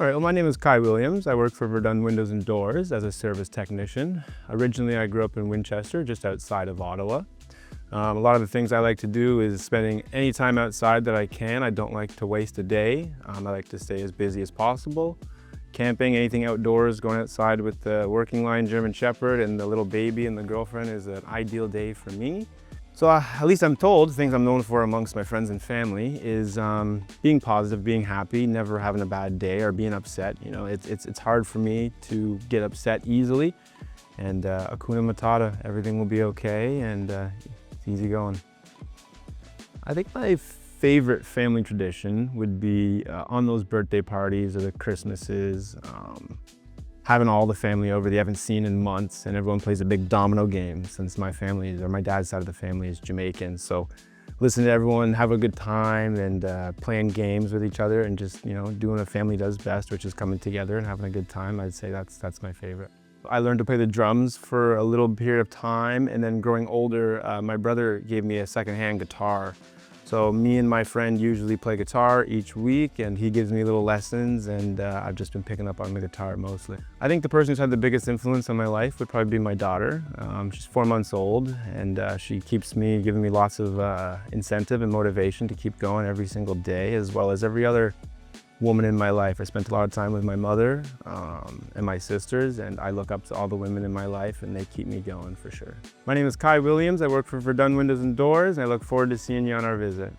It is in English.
All right, well, my name is Kai Williams. I work for Verdun Windows and Doors as a service technician. Originally, I grew up in Winchester, just outside of Ottawa. A lot of the things I like to do is spending any time outside that I can. I don't like to waste a day. I like to stay as busy as possible. Camping, anything outdoors, going outside with the working line German Shepherd and the little baby and the girlfriend is an ideal day for me. So at least I'm told, things I'm known for amongst my friends and family is being positive, being happy, never having a bad day or being upset. You know, it's hard for me to get upset easily. And Hakuna Matata, everything will be okay, and it's easy going. I think my favorite family tradition would be on those birthday parties or the Christmases, having all the family over they haven't seen in months, and everyone plays a big domino game since my family, or my dad's side of the family, is Jamaican. So listen to everyone, have a good time, and playing games with each other, and just, you know, doing what a family does best, which is coming together and having a good time. I'd say that's my favorite. I learned to play the drums for a little period of time, and then growing older, my brother gave me a secondhand guitar. So me and my friend usually play guitar each week, and he gives me little lessons, and I've just been picking up on the guitar mostly. I think the person who's had the biggest influence on my life would probably be my daughter. She's 4 months old, and she keeps me, giving me lots of incentive and motivation to keep going every single day, as well as every other woman in my life. I spent a lot of time with my mother and my sisters, and I look up to all the women in my life, and they keep me going for sure. My name is Kai Williams. I work for Verdun Windows and Doors, and I look forward to seeing you on our visit.